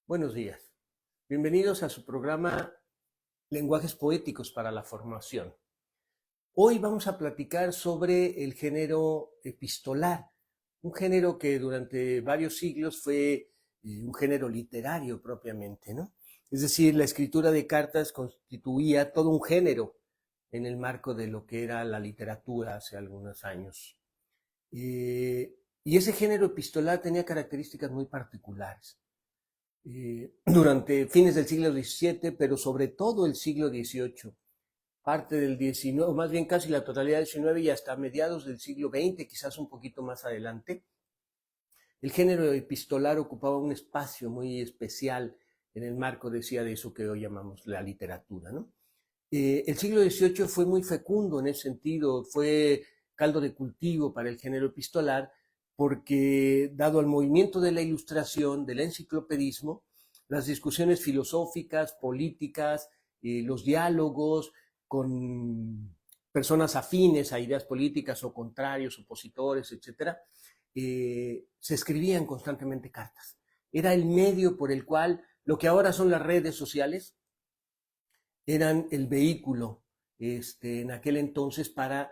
Buenos días. Bienvenidos a su programa Lenguajes Poéticos para la Formación. Hoy vamos a platicar sobre el género epistolar, un género que durante varios siglos fue un género literario propiamente, ¿no? Es decir, la escritura de cartas constituía todo un género en el marco de lo que era la literatura hace algunos años. Y ese género epistolar tenía características muy particulares. Durante fines del siglo XVII, pero sobre todo el siglo XVIII, parte del XIX, o más bien casi la totalidad del XIX y hasta mediados del siglo XX, quizás un poquito más adelante, el género epistolar ocupaba un espacio muy especial en el marco, decía, de eso que hoy llamamos la literatura, ¿no? El siglo XVIII fue muy fecundo en ese sentido, fue caldo de cultivo para el género epistolar, porque dado al movimiento de la Ilustración, del enciclopedismo, las discusiones filosóficas, políticas, los diálogos con personas afines a ideas políticas o contrarios, opositores, etcétera, se escribían constantemente cartas. Era el medio por el cual lo que ahora son las redes sociales eran el vehículo en aquel entonces para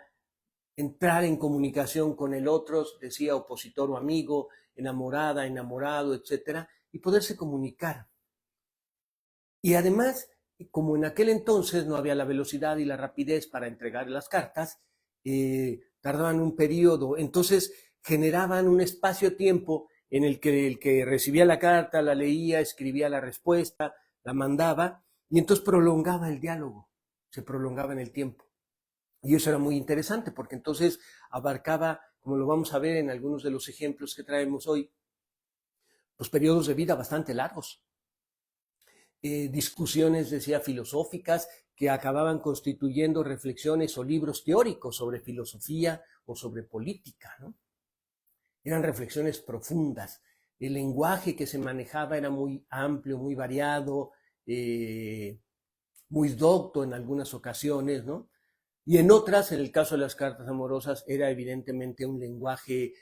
entrar en comunicación con el otro, decía opositor o amigo, enamorada, enamorado, etcétera, y poderse comunicar. Y además, como en aquel entonces no había la velocidad y la rapidez para entregar las cartas, tardaban un periodo, entonces generaban un espacio-tiempo en el que recibía la carta, la leía, escribía la respuesta, la mandaba, y entonces prolongaba el diálogo, se prolongaba en el tiempo. Y eso era muy interesante porque entonces abarcaba, como lo vamos a ver en algunos de los ejemplos que traemos hoy, los periodos de vida bastante largos. Discusiones, decía, filosóficas que acababan constituyendo reflexiones o libros teóricos sobre filosofía o sobre política, ¿no? Eran reflexiones profundas. El lenguaje que se manejaba era muy amplio, muy variado, muy docto en algunas ocasiones, ¿no? Y en otras, en el caso de las cartas amorosas, era evidentemente un lenguaje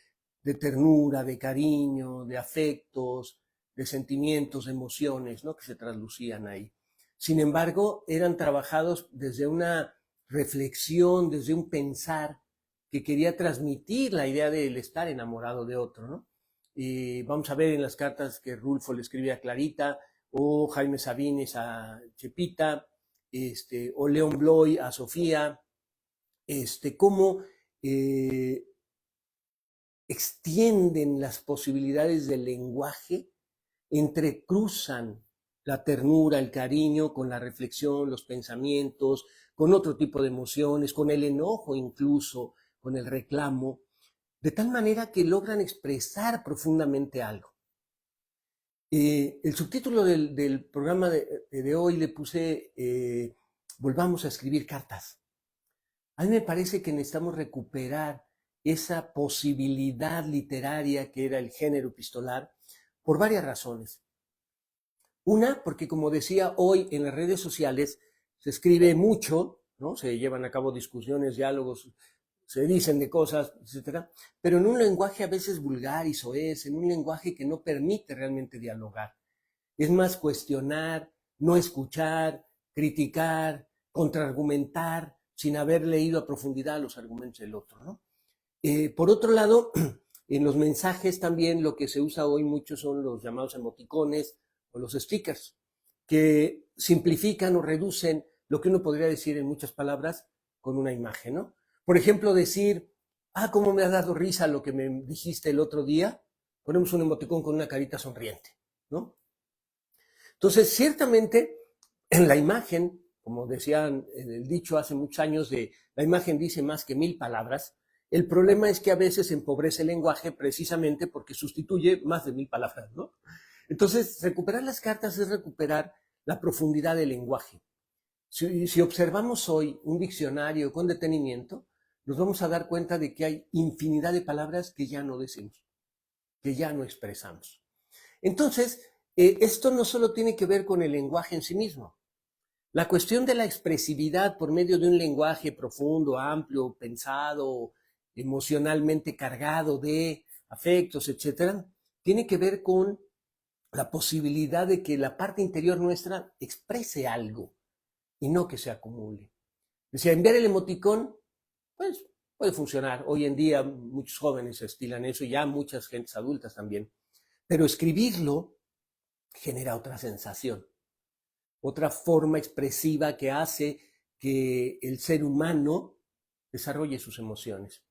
de ternura, de cariño, de afectos, de sentimientos, de emociones, ¿no? Que se traslucían ahí. Sin embargo, eran trabajados desde una reflexión, desde un pensar que quería transmitir la idea del estar enamorado de otro, ¿no? Y vamos a ver en las cartas que Rulfo le escribe a Clarita, o Jaime Sabines a Chepita, o León Bloy a Sofía, cómo extienden las posibilidades del lenguaje, entrecruzan la ternura, el cariño con la reflexión, los pensamientos, con otro tipo de emociones, con el enojo incluso, con el reclamo, de tal manera que logran expresar profundamente algo. El subtítulo del programa de hoy le puse Volvamos a escribir cartas. A mí me parece que necesitamos recuperar esa posibilidad literaria que era el género epistolar por varias razones. Una, porque como decía, hoy en las redes sociales se escribe mucho, ¿no? Se llevan a cabo discusiones, diálogos, se dicen de cosas, etcétera, pero en un lenguaje a veces vulgar y soez, en un lenguaje que no permite realmente dialogar. Es más cuestionar, no escuchar, criticar, contraargumentar, sin haber leído a profundidad los argumentos del otro, ¿no? Por otro lado, en los mensajes también lo que se usa hoy mucho son los llamados emoticones o los stickers, que simplifican o reducen lo que uno podría decir en muchas palabras con una imagen, ¿no? Por ejemplo, decir, cómo me ha dado risa lo que me dijiste el otro día, ponemos un emoticón con una carita sonriente, ¿no? Entonces, ciertamente, en la imagen, como decían en el dicho hace muchos años de la imagen dice más que 1000 palabras, el problema es que a veces empobrece el lenguaje precisamente porque sustituye más de 1000 palabras, ¿no? Entonces, recuperar las cartas es recuperar la profundidad del lenguaje. Si observamos hoy un diccionario con detenimiento, nos vamos a dar cuenta de que hay infinidad de palabras que ya no decimos, que ya no expresamos. Entonces, esto no solo tiene que ver con el lenguaje en sí mismo. La cuestión de la expresividad por medio de un lenguaje profundo, amplio, pensado, emocionalmente cargado de afectos, etcétera, tiene que ver con la posibilidad de que la parte interior nuestra exprese algo y no que se acumule. Decía, enviar el emoticón, pues puede funcionar. Hoy en día muchos jóvenes estilan eso y ya muchas gentes adultas también. Pero escribirlo genera otra sensación, otra forma expresiva que hace que el ser humano desarrolle sus emociones.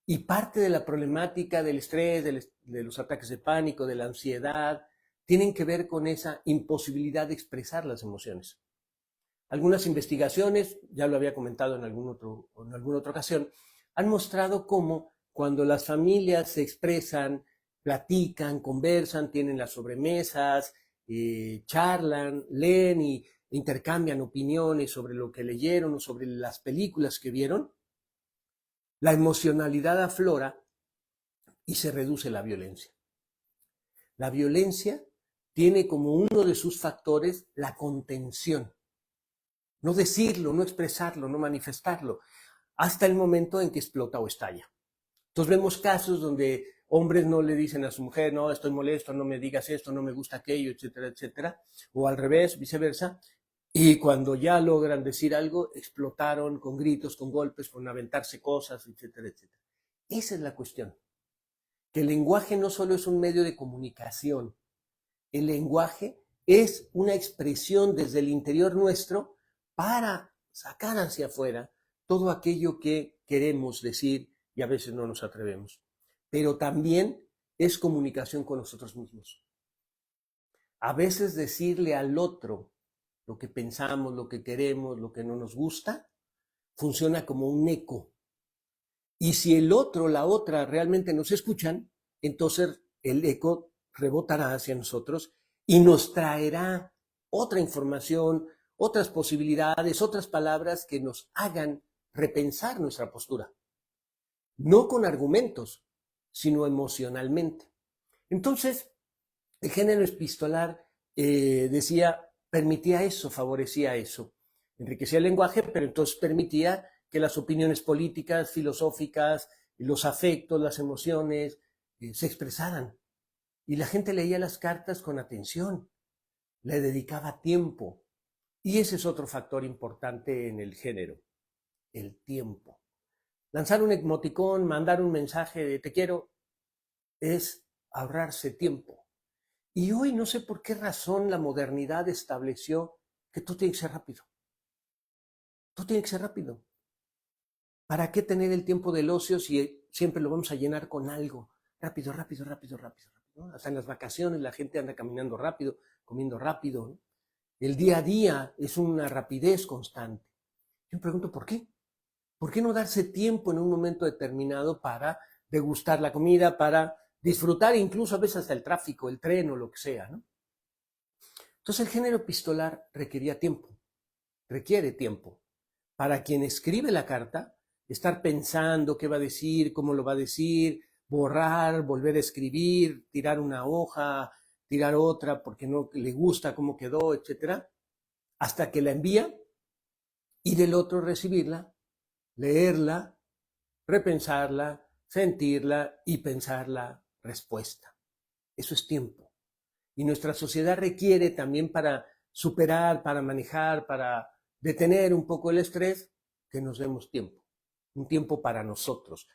Y parte de la problemática del estrés, de los ataques de pánico, de la ansiedad, tienen que ver con esa imposibilidad de expresar las emociones. Algunas investigaciones, ya lo había comentado en alguna otra ocasión, han mostrado cómo cuando las familias se expresan, platican, conversan, tienen las sobremesas, charlan, leen y intercambian opiniones sobre lo que leyeron o sobre las películas que vieron, la emocionalidad aflora y se reduce la violencia. La violencia tiene como uno de sus factores la contención. No decirlo, no expresarlo, no manifestarlo, hasta el momento en que explota o estalla. Entonces vemos casos donde hombres no le dicen a su mujer, no, estoy molesto, no me digas esto, no me gusta aquello, etcétera, etcétera, o al revés, viceversa, y cuando ya logran decir algo, explotaron con gritos, con golpes, con aventarse cosas, etcétera, etcétera. Esa es la cuestión, que el lenguaje no solo es un medio de comunicación, el lenguaje es una expresión desde el interior nuestro para sacar hacia afuera todo aquello que queremos decir y a veces no nos atrevemos. Pero también es comunicación con nosotros mismos. A veces decirle al otro lo que pensamos, lo que queremos, lo que no nos gusta, funciona como un eco. Y si el otro, la otra realmente nos escuchan, entonces el eco rebotará hacia nosotros y nos traerá otra información, otras posibilidades, otras palabras que nos hagan repensar nuestra postura. No con argumentos, sino emocionalmente. Entonces, el género epistolar decía, permitía eso, favorecía eso. Enriquecía el lenguaje, pero entonces permitía que las opiniones políticas, filosóficas, los afectos, las emociones, se expresaran. Y la gente leía las cartas con atención, le dedicaba tiempo. Y ese es otro factor importante en el género, el tiempo. Lanzar un emoticón, mandar un mensaje de te quiero, es ahorrarse tiempo. Y hoy no sé por qué razón la modernidad estableció que todo tiene que ser rápido. Todo tiene que ser rápido. ¿Para qué tener el tiempo del ocio si siempre lo vamos a llenar con algo? Rápido, rápido, rápido, rápido. ¿No? Hasta en las vacaciones la gente anda caminando rápido, comiendo rápido. ¿No? El día a día es una rapidez constante. Yo me pregunto, ¿por qué? ¿Por qué no darse tiempo en un momento determinado para degustar la comida, para disfrutar incluso a veces hasta el tráfico, el tren o lo que sea, ¿no? Entonces el género epistolar requería tiempo, requiere tiempo. Para quien escribe la carta, estar pensando qué va a decir, cómo lo va a decir, borrar, volver a escribir, tirar una hoja, tirar otra porque no le gusta cómo quedó, etcétera, hasta que la envía y del otro recibirla, leerla, repensarla, sentirla y pensar la respuesta. Eso es tiempo. Y nuestra sociedad requiere también para superar, para manejar, para detener un poco el estrés, que nos demos tiempo. Un tiempo para nosotros.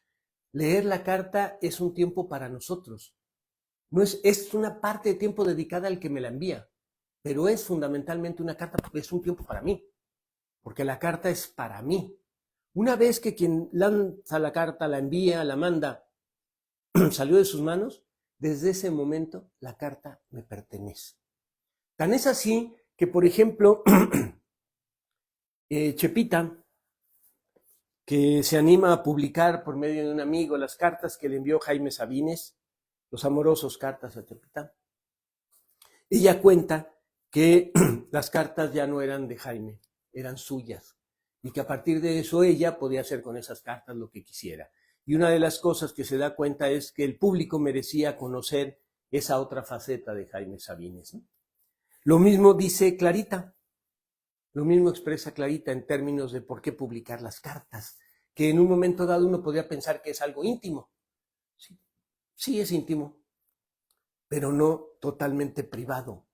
Leer la carta es un tiempo para nosotros. No es una parte de tiempo dedicada al que me la envía, pero es fundamentalmente una carta, es un tiempo para mí, porque la carta es para mí. Una vez que quien lanza la carta, la envía, la manda, salió de sus manos, desde ese momento la carta me pertenece. Tan es así que, por ejemplo, Chepita, que se anima a publicar por medio de un amigo las cartas que le envió Jaime Sabines, los amorosos cartas a Chepita, ella cuenta que las cartas ya no eran de Jaime, eran suyas, y que a partir de eso ella podía hacer con esas cartas lo que quisiera. Y una de las cosas que se da cuenta es que el público merecía conocer esa otra faceta de Jaime Sabines, ¿no? Lo mismo dice Clarita, lo mismo expresa Clarita en términos de por qué publicar las cartas, que en un momento dado uno podría pensar que es algo íntimo. Sí, sí es íntimo, pero no totalmente privado,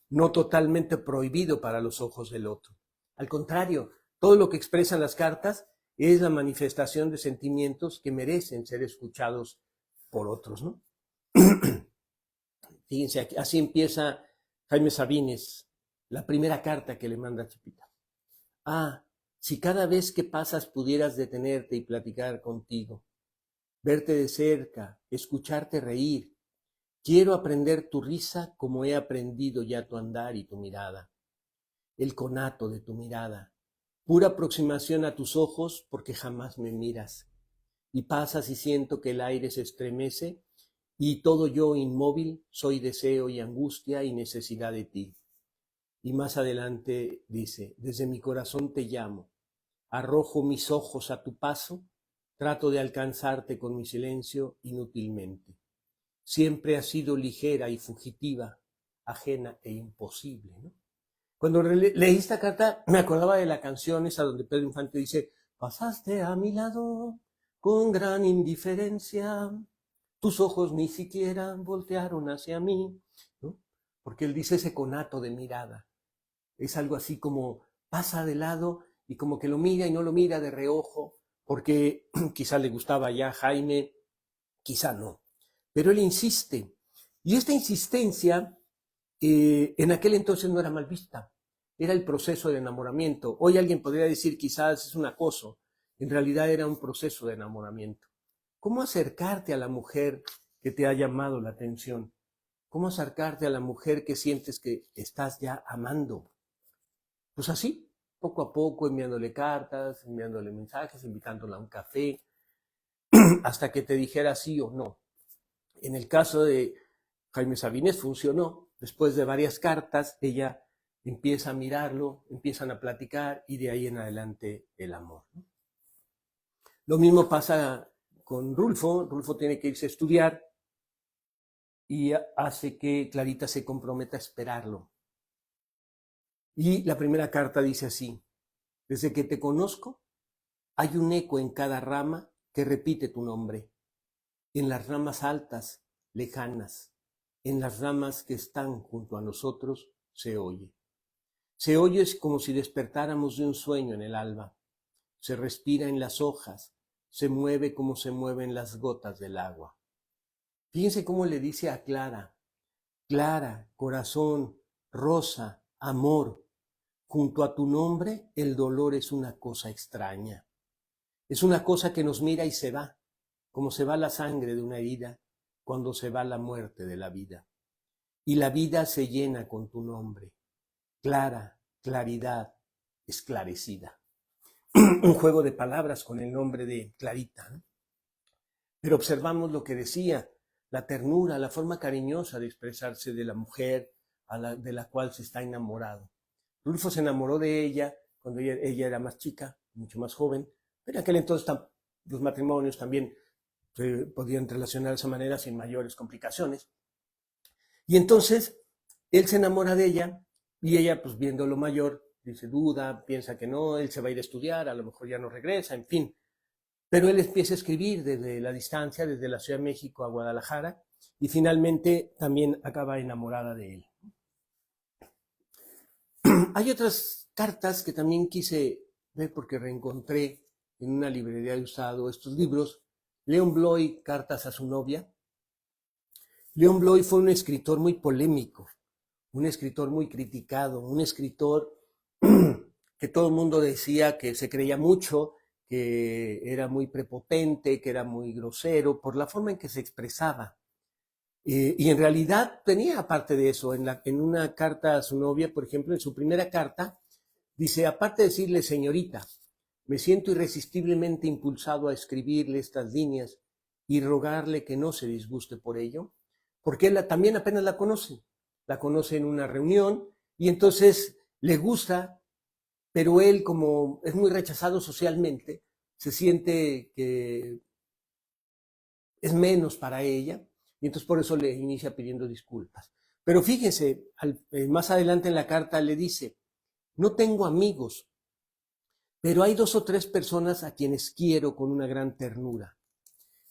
no totalmente prohibido para los ojos del otro. Al contrario, todo lo que expresan las cartas es la manifestación de sentimientos que merecen ser escuchados por otros, ¿no? Fíjense, así empieza Jaime Sabines, la primera carta que le manda a Chepita. Ah, si cada vez que pasas pudieras detenerte y platicar contigo, verte de cerca, escucharte reír. Quiero aprender tu risa como he aprendido ya tu andar y tu mirada. El conato de tu mirada, pura aproximación a tus ojos porque jamás me miras. Y pasas y siento que el aire se estremece y todo yo inmóvil soy deseo y angustia y necesidad de ti. Y más adelante dice, desde mi corazón te llamo, arrojo mis ojos a tu paso, trato de alcanzarte con mi silencio inútilmente. Siempre has sido ligera y fugitiva, ajena e imposible, ¿no? Cuando leí esta carta me acordaba de la canción esa donde Pedro Infante dice, pasaste a mi lado con gran indiferencia, tus ojos ni siquiera voltearon hacia mí, ¿no? Porque él dice ese conato de mirada. Es algo así como pasa de lado y como que lo mira y no lo mira de reojo, porque quizá le gustaba ya a Jaime, quizá no. Pero él insiste. Y esta insistencia en aquel entonces no era mal vista. Era el proceso de enamoramiento. Hoy alguien podría decir quizás es un acoso. En realidad era un proceso de enamoramiento. ¿Cómo acercarte a la mujer que te ha llamado la atención? ¿Cómo acercarte a la mujer que sientes que estás ya amando? Pues así, poco a poco, enviándole cartas, enviándole mensajes, invitándola a un café, hasta que te dijera sí o no. En el caso de Jaime Sabines funcionó. Después de varias cartas, ella empieza a mirarlo, empiezan a platicar y de ahí en adelante el amor. Lo mismo pasa con Rulfo. Rulfo tiene que irse a estudiar y hace que Clarita se comprometa a esperarlo. Y la primera carta dice así, desde que te conozco, hay un eco en cada rama que repite tu nombre, en las ramas altas, lejanas, en las ramas que están junto a nosotros, se oye. Se oye como si despertáramos de un sueño en el alba, se respira en las hojas, se mueve como se mueven las gotas del agua. Fíjense cómo le dice a Clara, Clara, corazón, rosa, amor, junto a tu nombre el dolor es una cosa extraña. Es una cosa que nos mira y se va, como se va la sangre de una herida cuando se va la muerte de la vida. Y la vida se llena con tu nombre. Clara, claridad, esclarecida. Un juego de palabras con el nombre de Clarita, ¿no? Pero observamos lo que decía, la ternura, la forma cariñosa de expresarse de la mujer de la cual se está enamorado. Rulfo se enamoró de ella cuando ella era más chica, mucho más joven, pero en aquel entonces los matrimonios también se podían relacionar de esa manera sin mayores complicaciones. Y entonces él se enamora de ella y ella, pues viéndolo mayor, dice, duda, piensa que no, él se va a ir a estudiar, a lo mejor ya no regresa, en fin. Pero él empieza a escribir desde la distancia, desde la Ciudad de México a Guadalajara, y finalmente también acaba enamorada de él. Hay otras cartas que también quise ver porque reencontré en una librería de usado estos libros. Leon Bloy, Cartas a su novia. Leon Bloy fue un escritor muy polémico, un escritor muy criticado, un escritor que todo el mundo decía que se creía mucho, que era muy prepotente, que era muy grosero, por la forma en que se expresaba. Y en realidad tenía, aparte de eso, en una carta a su novia, por ejemplo, en su primera carta, dice, aparte de decirle, señorita, me siento irresistiblemente impulsado a escribirle estas líneas y rogarle que no se disguste por ello, porque él también apenas la conoce en una reunión y entonces le gusta, pero él, como es muy rechazado socialmente, se siente que es menos para ella y entonces por eso le inicia pidiendo disculpas. Pero fíjense, más adelante en la carta le dice, no tengo amigos, pero hay 2 o 3 personas a quienes quiero con una gran ternura.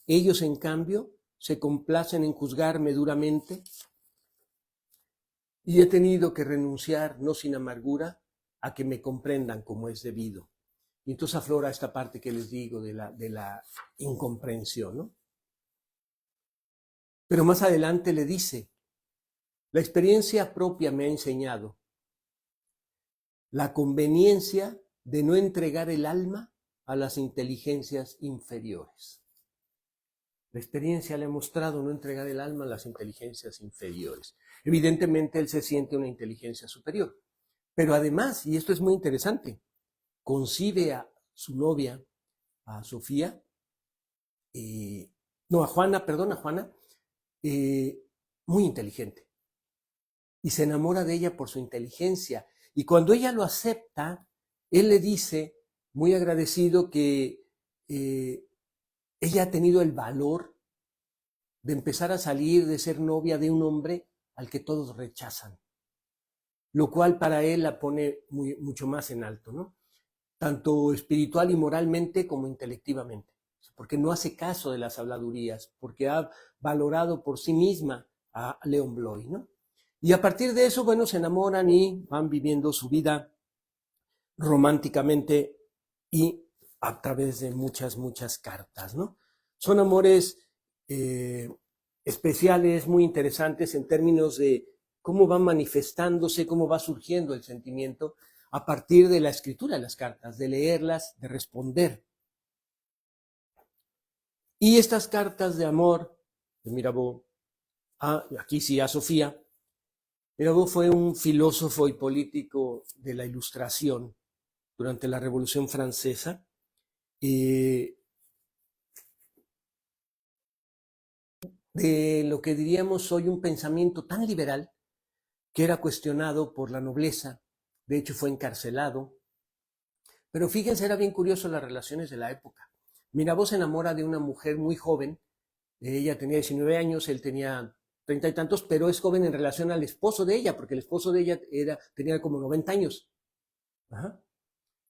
Ellos, en cambio, se complacen en juzgarme duramente y he tenido que renunciar, no sin amargura, a que me comprendan como es debido. Y entonces aflora esta parte que les digo de la incomprensión, ¿no? Pero más adelante le dice, la experiencia propia me ha enseñado la conveniencia de no entregar el alma a las inteligencias inferiores. La experiencia le ha mostrado no entregar el alma a las inteligencias inferiores. Evidentemente él se siente una inteligencia superior. Pero además, y esto es muy interesante, concibe a su novia, a Sofía, a Juana, muy inteligente. Y se enamora de ella por su inteligencia. Y cuando ella lo acepta, él le dice, muy agradecido, que ella ha tenido el valor de empezar a salir, de ser novia de un hombre al que todos rechazan, lo cual para él la pone mucho más en alto, ¿no? Tanto espiritual y moralmente como intelectivamente, porque no hace caso de las habladurías, porque ha valorado por sí misma a Leon Bloy, ¿no? Y a partir de eso, bueno, se enamoran y van viviendo su vida románticamente y a través de muchas, muchas cartas, ¿no? Son amores especiales, muy interesantes en términos de cómo va manifestándose, cómo va surgiendo el sentimiento a partir de la escritura de las cartas, de leerlas, de responder. Y estas cartas de amor de Mirabeau, aquí sí a Sofía, Mirabeau fue un filósofo y político de la Ilustración durante la Revolución Francesa. De lo que diríamos hoy un pensamiento tan liberal que era cuestionado por la nobleza, de hecho fue encarcelado. Pero fíjense, era bien curioso las relaciones de la época. Mirabeau se enamora de una mujer muy joven, ella tenía 19 años, él tenía 30 y tantos, pero es joven en relación al esposo de ella, porque el esposo de ella tenía como 90 años. Ajá.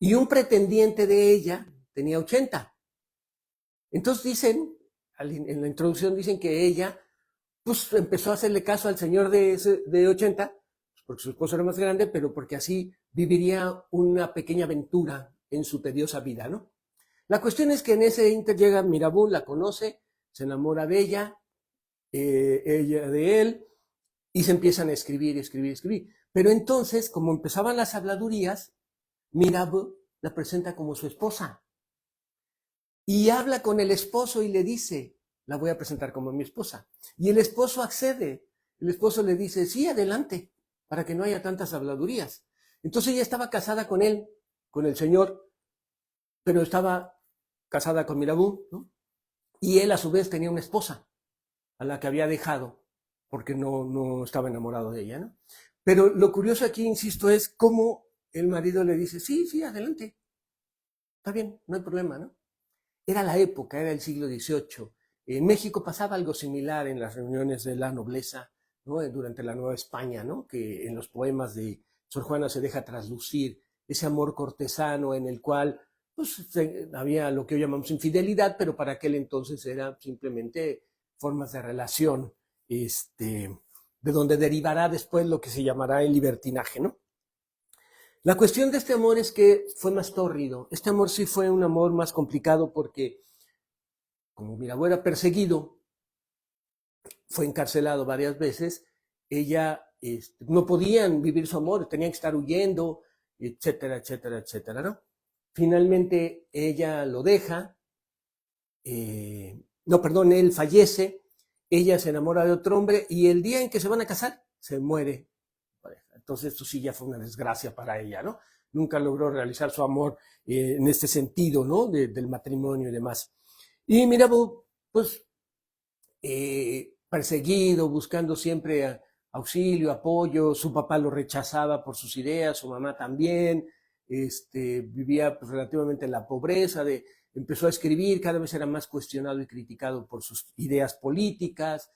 Y un pretendiente de ella tenía 80. Entonces dicen, en la introducción dicen que ella pues empezó a hacerle caso al señor de 80, porque su esposo era más grande, pero porque así viviría una pequeña aventura en su tediosa vida, ¿no? La cuestión es que en ese inter llega Mirabeau, la conoce, se enamora de ella, ella de él, y se empiezan a escribir. Pero entonces, como empezaban las habladurías, Mirabeau la presenta como su esposa. Y habla con el esposo y le dice, la voy a presentar como mi esposa. Y el esposo accede. El esposo le dice, sí, adelante, para que no haya tantas habladurías. Entonces ella estaba casada con él, con el señor, pero estaba casada con Mirabeau, ¿no? Y él a su vez tenía una esposa a la que había dejado porque no estaba enamorado de ella, ¿no? Pero lo curioso aquí, insisto, es cómo el marido le dice, sí, sí, adelante, está bien, no hay problema, ¿no? Era la época, era el siglo XVIII. En México pasaba algo similar en las reuniones de la nobleza, ¿no? Durante la Nueva España, ¿no? Que en los poemas de Sor Juana se deja traslucir ese amor cortesano en el cual pues, había lo que hoy llamamos infidelidad, pero para aquel entonces era simplemente formas de relación, de donde derivará después lo que se llamará el libertinaje, ¿no? La cuestión de este amor es que fue más tórrido. Este amor sí fue un amor más complicado porque, como Mirabeau era perseguido, fue encarcelado varias veces, ella no podían vivir su amor, tenían que estar huyendo, etcétera, etcétera, etcétera, ¿no? Finalmente ella lo deja, él fallece, ella se enamora de otro hombre y el día en que se van a casar, se muere. Entonces esto sí ya fue una desgracia para ella, ¿no? Nunca logró realizar su amor en este sentido, ¿no? Del matrimonio y demás. Y Mirabeau, pues, perseguido, buscando siempre auxilio, apoyo, su papá lo rechazaba por sus ideas, su mamá también, vivía pues, relativamente en la pobreza, empezó a escribir, cada vez era más cuestionado y criticado por sus ideas políticas,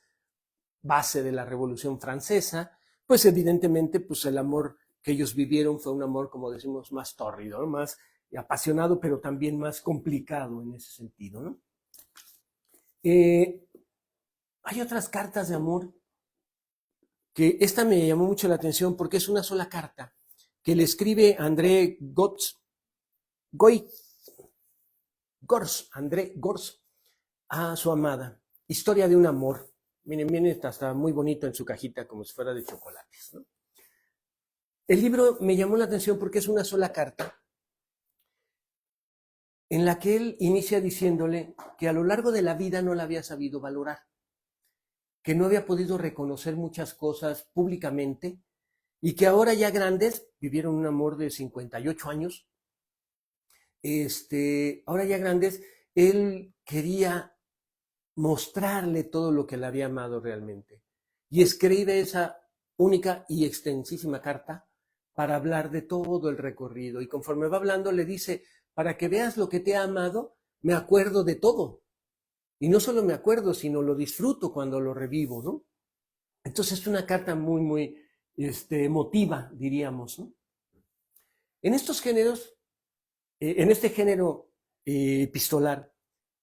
base de la Revolución Francesa, pues evidentemente pues el amor que ellos vivieron fue un amor, como decimos, más tórrido, ¿no? Más apasionado, pero también más complicado en ese sentido, ¿no? Hay otras cartas de amor que esta me llamó mucho la atención porque es una sola carta que le escribe André Gors a su amada. Historia de un amor. Miren, miren, está muy bonito en su cajita, como si fuera de chocolates, ¿no? El libro me llamó la atención porque es una sola carta en la que él inicia diciéndole que a lo largo de la vida no la había sabido valorar, que no había podido reconocer muchas cosas públicamente y que ahora ya grandes, vivieron un amor de 58 años, ahora ya grandes, él quería mostrarle todo lo que le había amado realmente. Y escribe esa única y extensísima carta para hablar de todo el recorrido. Y conforme va hablando le dice, para que veas lo que te ha amado, me acuerdo de todo. Y no solo me acuerdo, sino lo disfruto cuando lo revivo, ¿no? Entonces es una carta muy, muy emotiva, diríamos, ¿no? En estos géneros, en este género epistolar,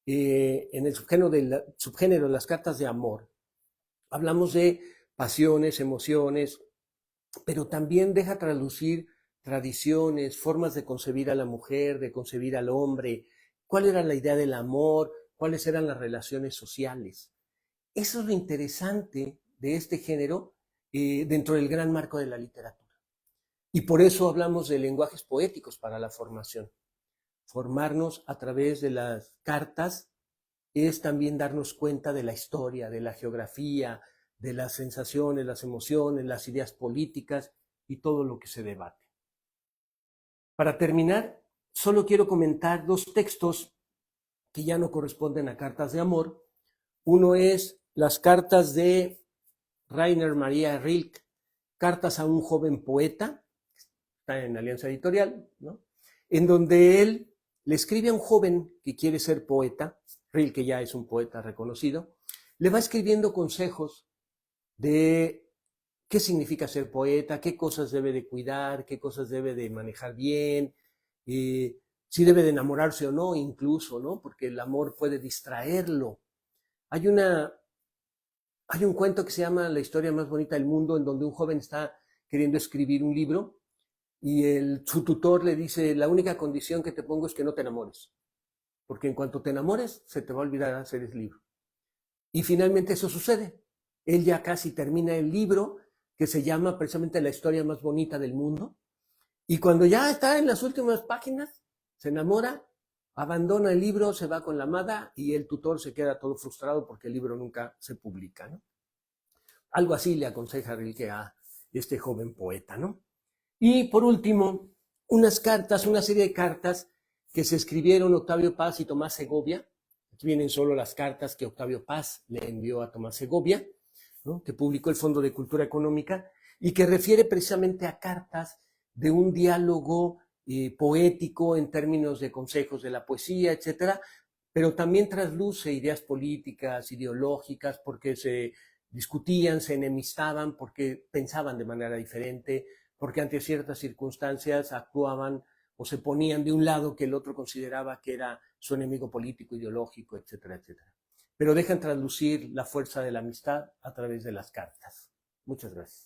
en el subgénero de las cartas de amor, hablamos de pasiones, emociones, pero también deja traducir tradiciones, formas de concebir a la mujer, de concebir al hombre, cuál era la idea del amor, cuáles eran las relaciones sociales. Eso es lo interesante de este género dentro del gran marco de la literatura. Y por eso hablamos de lenguajes poéticos para la formación. Formarnos a través de las cartas es también darnos cuenta de la historia, de la geografía, de las sensaciones, las emociones, las ideas políticas y todo lo que se debate. Para terminar, solo quiero comentar dos textos que ya no corresponden a cartas de amor. Uno es las cartas de Rainer Maria Rilke, Cartas a un joven poeta, está en Alianza Editorial, ¿no? En donde él le escribe a un joven que quiere ser poeta, Rilke ya es un poeta reconocido, le va escribiendo consejos de qué significa ser poeta, qué cosas debe de cuidar, qué cosas debe de manejar bien, si debe de enamorarse o no, incluso, ¿no? Porque el amor puede distraerlo. Hay un cuento que se llama La historia más bonita del mundo, en donde un joven está queriendo escribir un libro y su tutor le dice, la única condición que te pongo es que no te enamores, porque en cuanto te enamores se te va a olvidar hacer el libro. Y finalmente eso sucede. Él ya casi termina el libro que se llama precisamente La historia más bonita del mundo, y cuando ya está en las últimas páginas, se enamora, abandona el libro, se va con la amada y el tutor se queda todo frustrado porque el libro nunca se publica, ¿no? Algo así le aconseja Rilke a este joven poeta, ¿no? Y por último, una serie de cartas que se escribieron Octavio Paz y Tomás Segovia. Aquí vienen solo las cartas que Octavio Paz le envió a Tomás Segovia, ¿no? Que publicó el Fondo de Cultura Económica y que refiere precisamente a cartas de un diálogo poético en términos de consejos de la poesía, etcétera, pero también trasluce ideas políticas, ideológicas, porque se discutían, se enemistaban, porque pensaban de manera diferente, porque ante ciertas circunstancias actuaban o se ponían de un lado que el otro consideraba que era su enemigo político, ideológico, etcétera, etcétera. Pero dejan traslucir la fuerza de la amistad a través de las cartas. Muchas gracias.